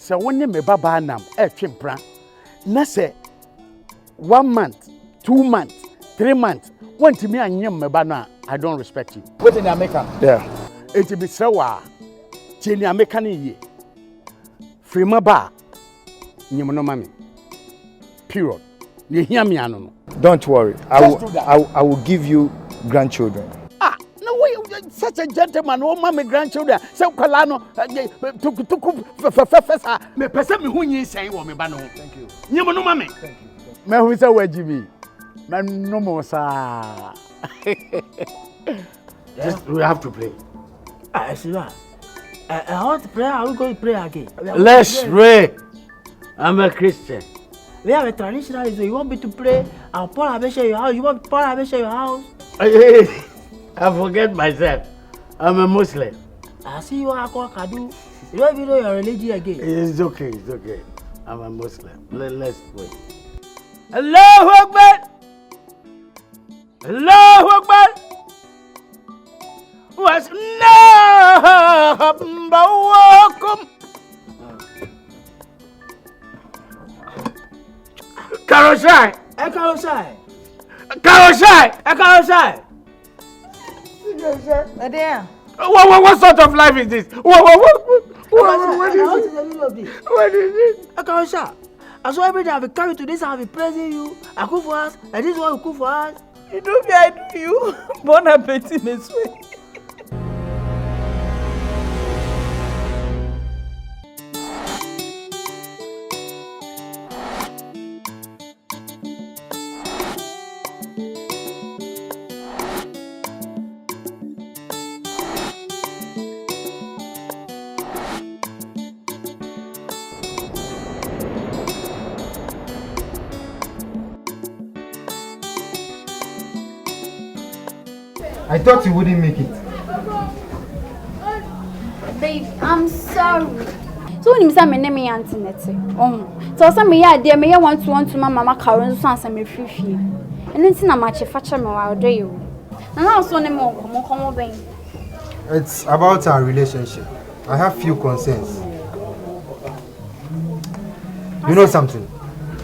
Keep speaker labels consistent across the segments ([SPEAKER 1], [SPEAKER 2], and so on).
[SPEAKER 1] So when me baba nam chimpra. Na say 1 month, 2 months, 3 months. When to me and me bana, I don't respect you. What in America? Yeah. It be so Chini American ye. Free my bar. You no mommy. Period. You hear me, no.
[SPEAKER 2] Don't worry. I will give you grandchildren.
[SPEAKER 1] Ah, no way. Such a gentleman. Oh, mommy, grandchildren. So Kalano. Me person me who you say or me bano. Thank you. You no mommy. Thank you. Me who say where Jimmy. Man, no more, sir. Just we have to play.
[SPEAKER 3] I see that. I want to pray. I will go to pray again.
[SPEAKER 1] Let's pray. I'm a Christian.
[SPEAKER 3] We have a traditional. So you want me to pray? I'll pour a bit your house. You want pour a bit your house?
[SPEAKER 1] I forget myself. I'm a Muslim.
[SPEAKER 3] I see you are called Kadu. You don't even know your religion again.
[SPEAKER 1] It's okay. It's okay. I'm a Muslim. Let's pray. Allahu Akbar. Allahu Akbar. Was welcome. Karosai.
[SPEAKER 3] Karosai.
[SPEAKER 1] Karosai.
[SPEAKER 3] Karosai.
[SPEAKER 1] What sort of life is this? What is it?
[SPEAKER 3] Karosai. I saw every day I'll be carried to this, I'll be praising you. I cook for us, and this is what you cook for us.
[SPEAKER 4] You do me, I do you. Bon appetit, mes souhaits.
[SPEAKER 2] I thought you wouldn't make it.
[SPEAKER 5] Babe, I'm sorry. So when you say my name is Antoinette, so some me idea me want to mama Karen so answer me free. And then na match facha me wa do you. Na now so name come ben.
[SPEAKER 2] It's about our relationship. I have few concerns. You know something?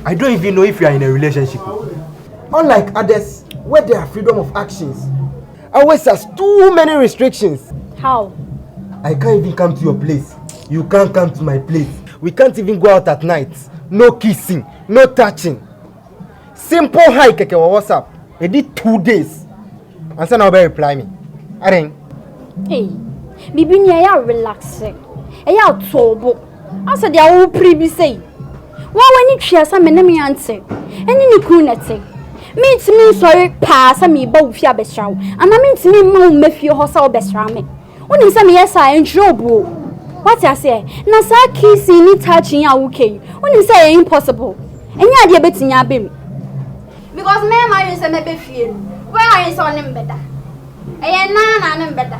[SPEAKER 2] I don't even know if you are in a relationship. Unlike others, where there are freedom of actions, ours has too many restrictions.
[SPEAKER 5] How?
[SPEAKER 2] I can't even come to your place. You can't come to my place. We can't even go out at night. No kissing, no touching. Simple hi keke wa WhatsApp. I did 2 days. And so now be reply me. Aring.
[SPEAKER 5] Hey, bibi ni ya relaxing. Ya tobo. Asa dia wo pribi say. Wa wani twa sa me na me ante. Eni ni ku nete. Me ntimi sorry pass me ba wo fi abesrawo. Ana me ntimi ma wo mafie ho sa wo besra me. Woni say me yes I enjoy. What I say? Na sa kissing ni touching ya okay. Woni say impossible. Enya ade betinya abem. Because me ma you say me be fie. Where are you so nim beda? Eye na nim beda.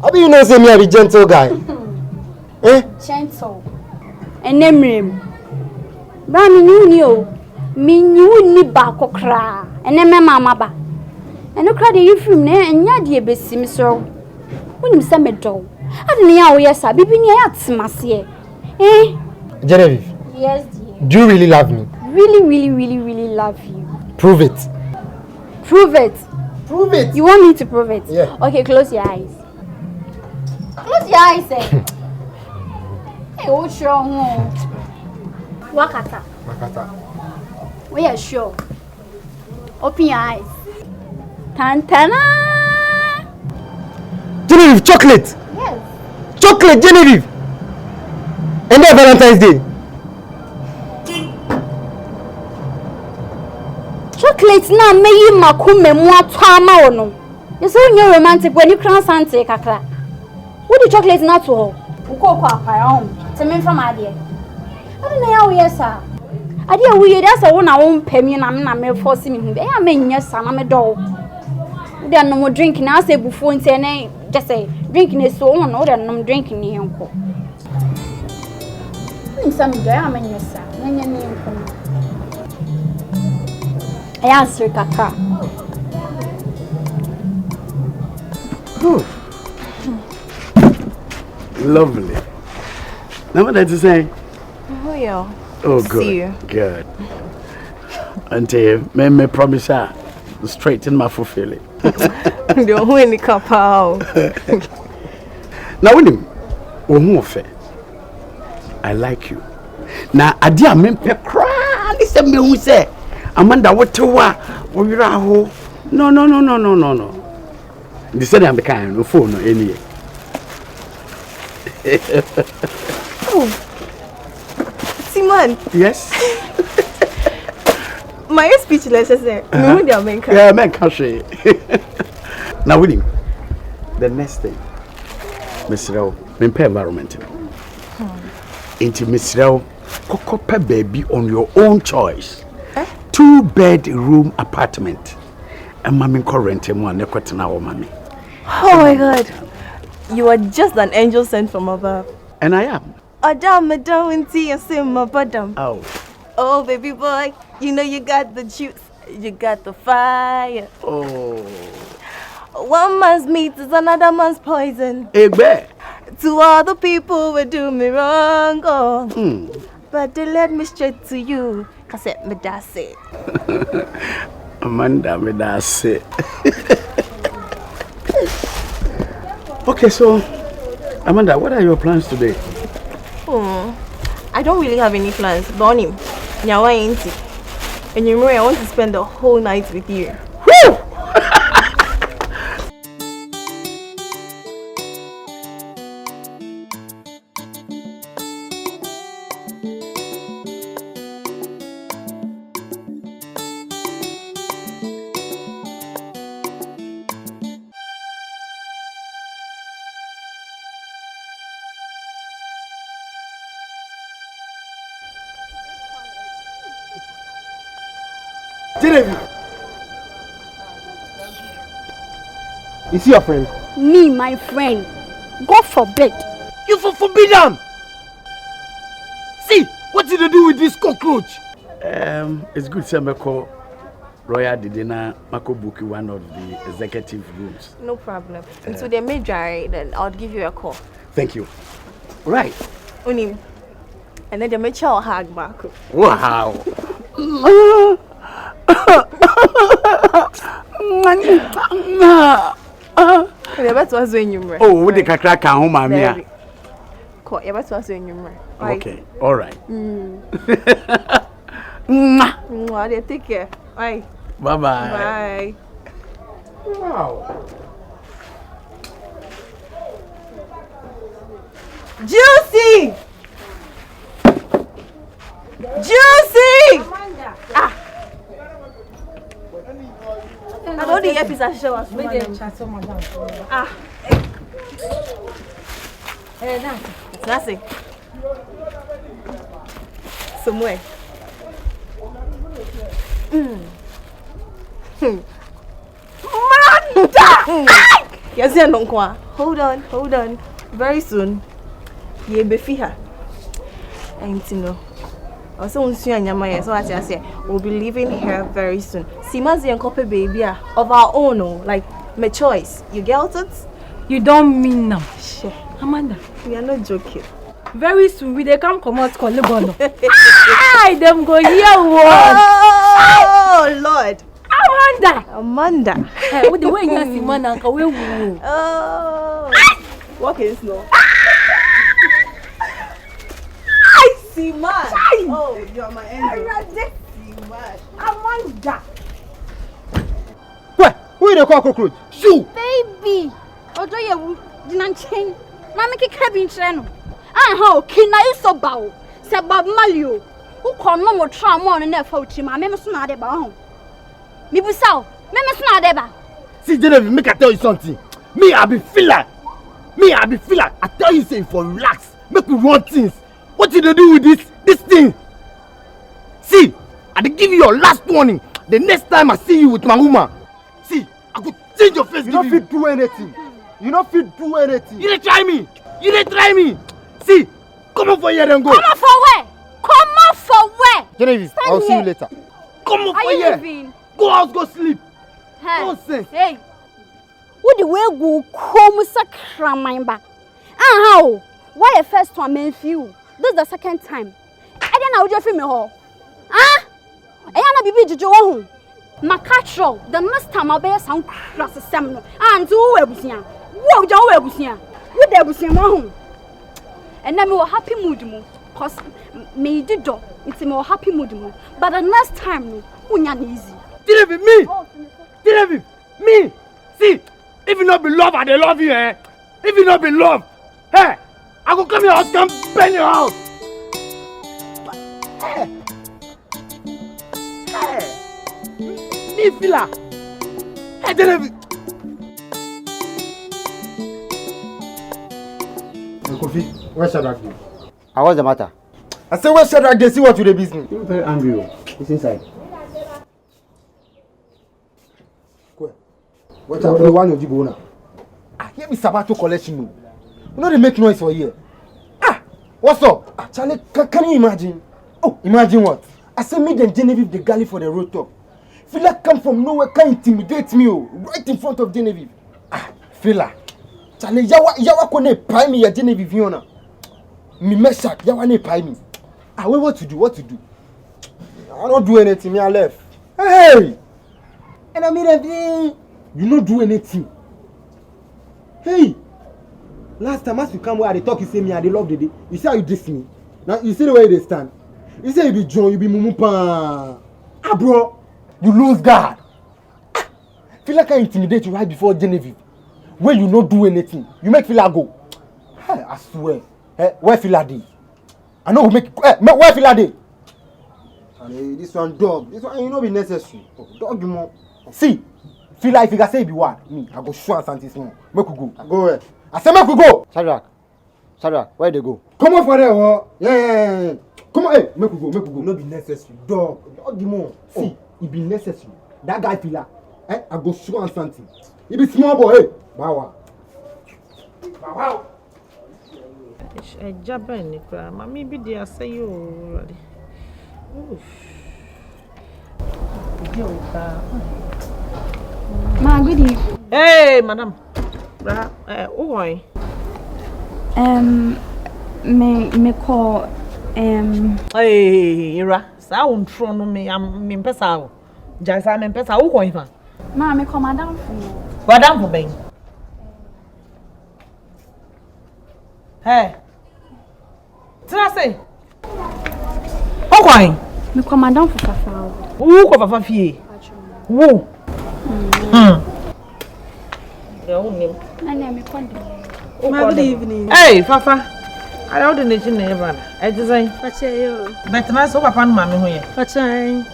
[SPEAKER 2] How do you know say me a gentle guy? Eh?
[SPEAKER 5] Gentle. And name. Ba mi ni o. Mi ni ba kokra. And me mama ba. And no cry dey from na enya de besi mi so. Wonim say me do. Adene ya wo yesa bibi ni ya tmase. Eh?
[SPEAKER 2] Genevieve.
[SPEAKER 5] Yes, dear.
[SPEAKER 2] Do you really love me?
[SPEAKER 5] Really love you.
[SPEAKER 2] Prove it.
[SPEAKER 5] Prove it.
[SPEAKER 2] Prove it.
[SPEAKER 5] You want me to prove it?
[SPEAKER 2] Yeah.
[SPEAKER 5] Okay, close your eyes. Close your eyes, eh? Hey, what's wrong? Wakata.
[SPEAKER 2] Makata.
[SPEAKER 5] We are sure. Open your eyes. Tantana.
[SPEAKER 2] Genevieve, chocolate.
[SPEAKER 5] Yes.
[SPEAKER 2] Chocolate, Genevieve. And then Valentine's Day.
[SPEAKER 5] Chocolate na me yi makume mu atama ono. You say you romantic when you cross Santa kakra. What the chocolate na to ho? Uko kwa home. Tell me from adie. I don't know how yes sir. Adie we that's a one won pemi na me force me hu. E ya me nyesa na me do. They no more drinking na say before nti na just say drinking is so on no they no drinking ni enko. Nsam do ya me nyesa. Nanya ni enko. I answer kaka.
[SPEAKER 1] Lovely. Now what did you say?
[SPEAKER 4] Oh yeah.
[SPEAKER 1] Oh good.
[SPEAKER 4] See you.
[SPEAKER 1] Good. Auntie, me promise her straighten my fulfilling.
[SPEAKER 4] The who in the couple.
[SPEAKER 1] Now when him I like you. Now adia me pe kra listen me who say Amanda what wa ho. No. They said I'm the kind of phone or any.
[SPEAKER 4] Oh. Seaman.
[SPEAKER 1] Yes.
[SPEAKER 4] My speechless is there. No, they are main car.
[SPEAKER 1] Yeah, man can't say. Now with him. The next thing. Miss Rao, me pay environment. Into Miss Rao, Coco baby on your own choice. 2-bedroom apartment. And mommy current one mommy.
[SPEAKER 4] Oh my God. You are just an angel sent from above.
[SPEAKER 1] And I am.
[SPEAKER 4] Adam, madam, and tea and sim, my badam.
[SPEAKER 1] Oh.
[SPEAKER 4] Oh, baby boy, you know you got the juice, you got the fire.
[SPEAKER 1] Oh.
[SPEAKER 4] One man's meat is another man's poison.
[SPEAKER 1] Hey, bear.
[SPEAKER 4] To all the people who do me wrong, oh. But they led me straight to you, cause it me that's it.
[SPEAKER 1] Amanda, me that's it. Okay, so Amanda, what are your plans today?
[SPEAKER 4] I don't really have any plans. Bonnie, nyawa ain't. And you know I want to spend the whole night with you.
[SPEAKER 1] Woo!
[SPEAKER 2] Is he your friend?
[SPEAKER 5] Me, my friend. God forbid.
[SPEAKER 3] You forbid them. See, what did you do with this cockroach?
[SPEAKER 1] It's good to call Royal Didina Mako book one of the executive rooms.
[SPEAKER 4] No problem. And so they may dry, then I'll give you a call.
[SPEAKER 1] Thank you. Right.
[SPEAKER 4] Unim. And then they may chow hug back.
[SPEAKER 1] Wow. Oh, what the crack home, mamma. Okay, all right.
[SPEAKER 4] Take care. Bye.
[SPEAKER 1] Bye-bye.
[SPEAKER 4] Bye.
[SPEAKER 1] Wow.
[SPEAKER 4] Juicy! Juicy! Ah! I know the earpiece I show us. Ah. It's nothing. Somewhere. Manda! Yes, hold on. Very soon. Ye be fiha. Ain't you know. Also, we'll be leaving here very soon. Seaman's and copy baby of our own, like my choice. You get it?
[SPEAKER 6] You don't mean now.
[SPEAKER 4] Shit.
[SPEAKER 6] Amanda,
[SPEAKER 4] we are not joking.
[SPEAKER 6] Very soon we they come out call Lebanon. I them go here what?
[SPEAKER 4] Oh Lord. Amanda.
[SPEAKER 6] Hey, what the way you see man uncle we woo.
[SPEAKER 4] Oh. What is no? Seaman. Oh, you are my angel. Seaman. Amanda.
[SPEAKER 2] What? Who is the cockroach?
[SPEAKER 5] You. Baby. Ojo ye wu dinanchen. Na me keka bi nkyere no. Aha, kina iso bawo. Se Bob Malio. Who come no more try more than that for him. Me so na de ba ho. Me busaw. Me so na de ba.
[SPEAKER 1] See, Genevieve, make I tell you something. Me, I be filler. I tell you, say for relax. Make we run things. What did you do with this thing? See, I dey give you your last warning. The next time I see you with my woman, see, I could change your face.
[SPEAKER 2] You don't fit do anything. You don't fit do anything.
[SPEAKER 1] You dey try me. See, come on for here and go.
[SPEAKER 5] Come on for where?
[SPEAKER 2] Genevieve, I'll see you later.
[SPEAKER 1] Come on for here.
[SPEAKER 5] Leaving?
[SPEAKER 1] Go out, go sleep.
[SPEAKER 5] Nonsense. Hey. What the way go come sakramine ba? How? Why the first one men feel? This is the second time. I don't know what you me ho. Ah? I na bibi jojo ho. Makatro, the next time I'll be some cross seminal. And who ebusia? Wo ja wo ebusia. Wo de ebusia mo ho. And then we were happy mood mo. Cause me did do. It's me happy mood mo. But the next time no, unya easy.
[SPEAKER 1] Genevieve, me. See, if you not be love, I dey love you, eh? If you not be love, hey, I go come your house, come burn your house. Hey, me filler. Hey, Genevieve.
[SPEAKER 2] Kofi, where's Shadrach?
[SPEAKER 7] What's the matter?
[SPEAKER 2] I say where's Shadrach? They see what you the business.
[SPEAKER 7] You're very angry. It's inside.
[SPEAKER 2] What happened? One of you go now. Here be Sabato collection. You know they make noise for here. What's up? Charlie, can you imagine? Oh, imagine what? I say me and Genevieve the galley for the road talk. Fila come from nowhere, can intimidate me, right in front of Genevieve. Fila. Charlie, yawa kone pay me ya Genevieve yona. Me meshak, yawa ne pay me. Wait, what to do? I don't do anything, me I left. Hey! And I mean, you don't do anything. Hey! Last time as you come where they talk, you say me, I they love the day. You see how you diss me? Now you see the way they stand. You say you be John, you be Mumupa. Bro, you lose guard. Feel like I intimidate you right before Genevieve. Where you not do anything, you make Fila go. Hey, I swear. Hey, where Fila dey? I know who make. Where Fila dey? This one dog. This one you know be necessary. Dog you more. See, Fila if you can say be what? Me, I go show something small. Make we go. Go where? I say make we go.
[SPEAKER 7] Shadrach, where they go?
[SPEAKER 2] Come on for there, oh. Yeah. Come on, hey, make we go. No be necessary. Dog you more. See, it be necessary. That guy Fila. I go show him something. He be small boy, hey. Wow.
[SPEAKER 3] Jabba Nikra, Mammy be there, say you already.
[SPEAKER 5] Ma, good evening.
[SPEAKER 3] Hey, madam. Why?
[SPEAKER 5] Me call
[SPEAKER 3] Hey, Ira, sound from me, I'm Pesa. Just I'm Pesa, who going for?
[SPEAKER 5] Ma, me call madam.
[SPEAKER 3] Madam for me. Hey. Say. How going?
[SPEAKER 5] Me call madam for Fafa.
[SPEAKER 3] Who go for Fafie? Who? Your own name.
[SPEAKER 5] Me call
[SPEAKER 6] Good evening.
[SPEAKER 3] Hey, Fafa. I don't know the name. I just say.
[SPEAKER 6] Pache yo.
[SPEAKER 3] But na so papa no mama ho ye.
[SPEAKER 6] Pache.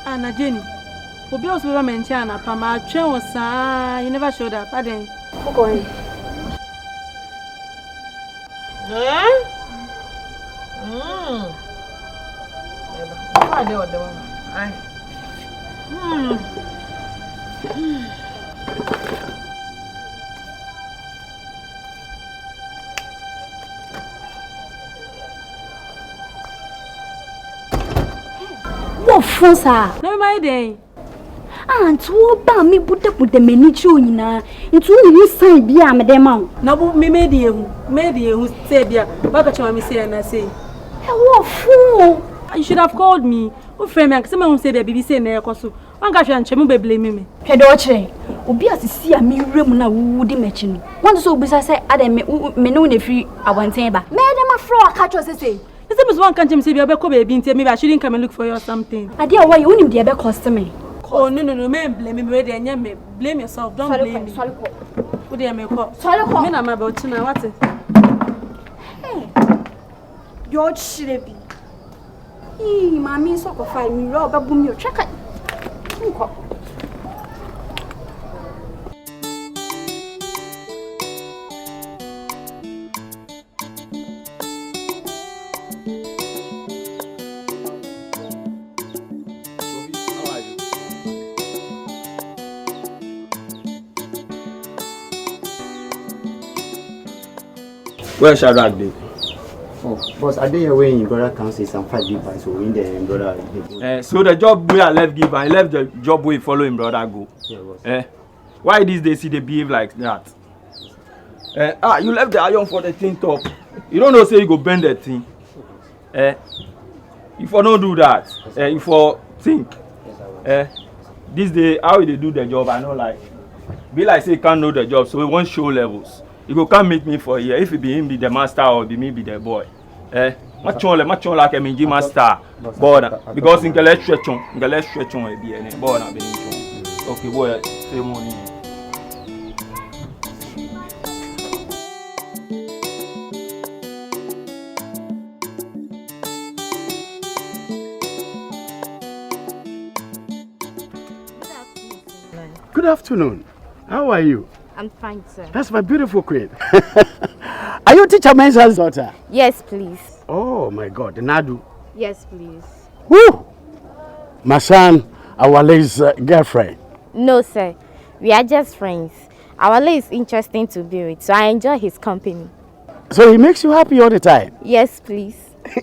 [SPEAKER 6] Ana Jenny. Obi o so be mention na pa ma twen wo saa. You never showed up. Pardon.
[SPEAKER 5] Who going?
[SPEAKER 3] I do what the one.
[SPEAKER 5] What Fransa?
[SPEAKER 6] No my day.
[SPEAKER 5] Ntu ba me bude mani chi onyina. Ntu ni san bia me dem ma.
[SPEAKER 6] Na bu me made ehu say bia. Ba ka chama me say na say.
[SPEAKER 5] What fool?
[SPEAKER 6] You should have called me. O friend me say me hu say bia bibi say na ekoso. Wan ka hwe anche me be blame me.
[SPEAKER 5] Hwe de o kire. Obi asisi a me wrem na wudi mechi no. Wan so obi say ade me no na free abonten ba. Me dem afro aka cho say.
[SPEAKER 6] You say me one can't say bia be ko baby ntia me I shouldn't come and look for you or something.
[SPEAKER 5] Ade a why you nim de be cost me.
[SPEAKER 6] Oh, no, man, blame me. Blame yourself. Don't blame me. What do you make up? Me na my about now. What is?
[SPEAKER 5] Hey, George Shrebi. Mommy, so go find me. Rob, boom, you check it.
[SPEAKER 8] Where shall I be?
[SPEAKER 7] Oh, boss, I didn't when your brother can say some 5 big buys, so in the brother.
[SPEAKER 8] So the job where I left give, I left the job where follow him brother go.
[SPEAKER 7] Yeah, boss.
[SPEAKER 8] Why these days see they behave like that? You left the iron for the thing top. You don't know say you go bend the thing. You for don't do that. You for think. This day how they do the job I know like. Be like say you can't know the job, so we want show levels. You go come meet me for here. If it be him be the master or be me be the boy. Much like a minji master. Boy, because in let's stretch on a be any boy na be okay, boy, say money.
[SPEAKER 1] Good afternoon. How are you?
[SPEAKER 9] I'm fine, sir.
[SPEAKER 1] That's my beautiful queen. Are you teacher Mensah's daughter?
[SPEAKER 9] Yes, please.
[SPEAKER 1] Oh my God, Nadu.
[SPEAKER 9] Yes, please.
[SPEAKER 1] Woo! My son, Awale's girlfriend.
[SPEAKER 9] No, sir. We are just friends. Awale is interesting to be with, so I enjoy his company.
[SPEAKER 1] So he makes you happy all the time?
[SPEAKER 9] Yes, please.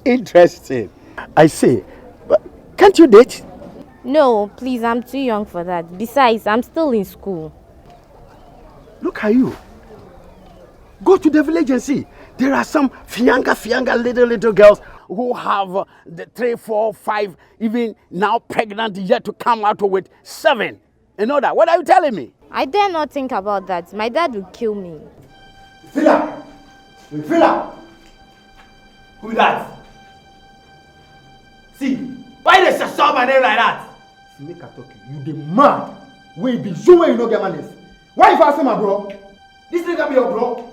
[SPEAKER 1] Interesting. I see. But can't you date?
[SPEAKER 9] No, please, I'm too young for that. Besides, I'm still in school.
[SPEAKER 1] Look at you. Go to the village and see. There are some fianga little girls who have the 3, 4, 5, even now pregnant yet to come out with 7. You know that? What are you telling me?
[SPEAKER 9] I dare not think about that. My dad will kill me.
[SPEAKER 2] Fila! Who that? See, why they shout my name like that? See, make I talk you the mad. Where be you where you no get manners? Why you asking my bro? This nigga be your bro.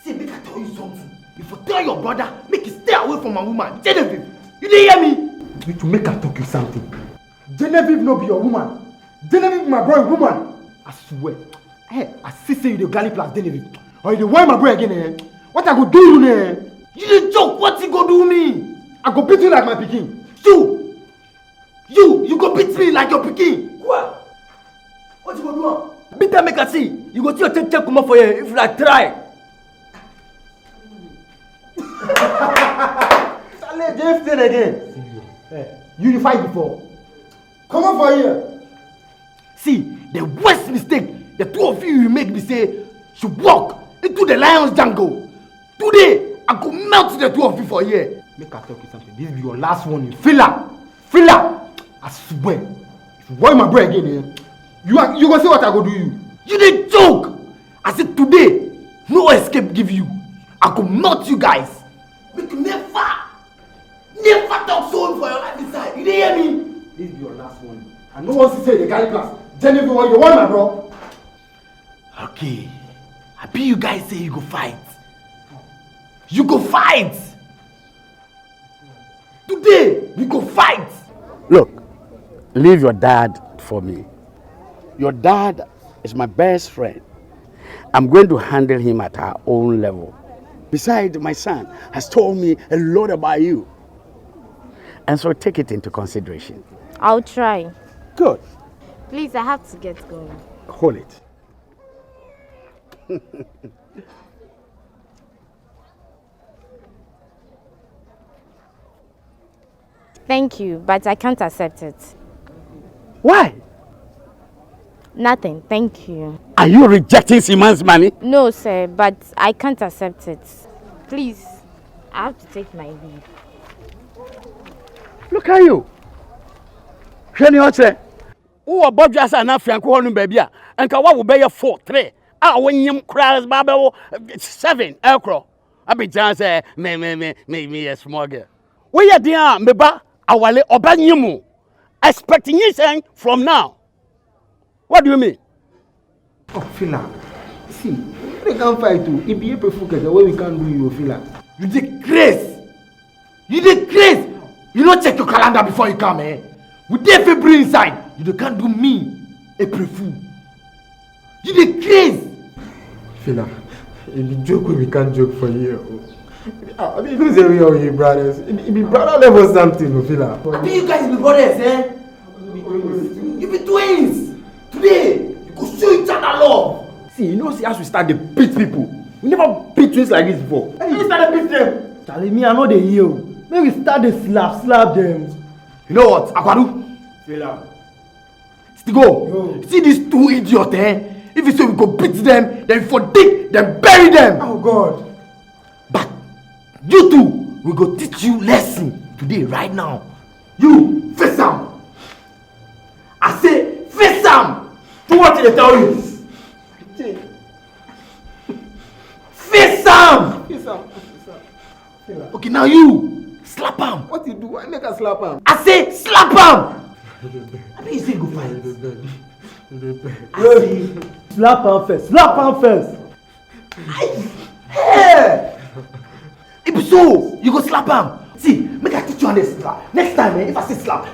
[SPEAKER 2] See, make I tell you something. If you tell your brother, make you stay away from my woman, Genevieve. You didn't hear me? Need to make I talk you something. Genevieve no be your woman. Genevieve my boy woman. I swear. Hey, I see say you the galley plus Genevieve. Or you the why my boy again eh? What I go do you eh? You the joke, what you go do me? I go beat you like my pikin. You go beat me like your pikin. What? What you go do? Beat them make I see. You go see your check come up for you if you like try. Saleh, just say again. Hey, you fight before. Come on for here. See, the worst mistake the two of you make me say should walk into the lion's jungle. Today, I go melt the two of you for here. Make I tell you something. This be your last warning. Fila. I swear. If you want my boy again, eh, you gonna see what I go do you. You did joke. I said today, no escape give you. I go melt you guys. Make you never talk so for your life inside. You didn't hear me? This be your last warning. I no one to say the guy class. Genevieve, what you want, my bro? Okay. I be you guys say you go fight. You go fight. Today, we go fight.
[SPEAKER 1] Look, leave your dad for me. Your dad is my best friend. I'm going to handle him at our own level. Besides, my son has told me a lot about you. And so take it into consideration.
[SPEAKER 9] I'll try.
[SPEAKER 1] Good.
[SPEAKER 9] Please, I have to get going.
[SPEAKER 1] Hold it.
[SPEAKER 9] Thank you, but I can't accept it.
[SPEAKER 1] Why?
[SPEAKER 9] Nothing, thank you.
[SPEAKER 1] Are you rejecting Seaman's money?
[SPEAKER 9] No, sir, but I can't accept it. Please, I have to take my leave.
[SPEAKER 1] Look at you. Shani Oche. Who about just an African corner baby? And Kawa will be 4, 3. Ah, when you cry, Babel 7 aircraft. I be just me a small girl. We are dear, Meba, Awale Obanyumu. Expecting you saying from now. What do you mean?
[SPEAKER 2] Oh, Fila. See, they can't fight too. If you prefer the way we can do you, Fila.
[SPEAKER 1] You did grace. You did grace. You don't check your calendar before you come, eh? We did February inside. You can't do me a prefu. You did grace.
[SPEAKER 2] Fila, if you joke, we can't joke for you. I mean, you say we are your brothers. If you brother level something, Fila.
[SPEAKER 1] I mean, you guys be brothers, eh? You be twins. Today, you go show each other love. See, you know, see, as we start to beat people, we never beat twins like this before. And you start to beat them.
[SPEAKER 3] Charlie, me, I know they heal. Maybe we start to slap them.
[SPEAKER 1] You know what, Akwadu? Fela. Stigo, see these two idiots, eh? If you say we go beat them, then for dig, then bury them.
[SPEAKER 3] Oh God.
[SPEAKER 1] But you two, we go teach you lesson today, right now. You, face them. I say, face them. Do what they tell you. Face them. Okay, now you slap him.
[SPEAKER 2] What you do? Why make us slap him?
[SPEAKER 1] I say slap him. I mean, you say go fight.
[SPEAKER 3] Slap him first. Slap him first.
[SPEAKER 1] Hey! If so, you go slap him. See, make I teach you on this slap. Next time, if I say slap,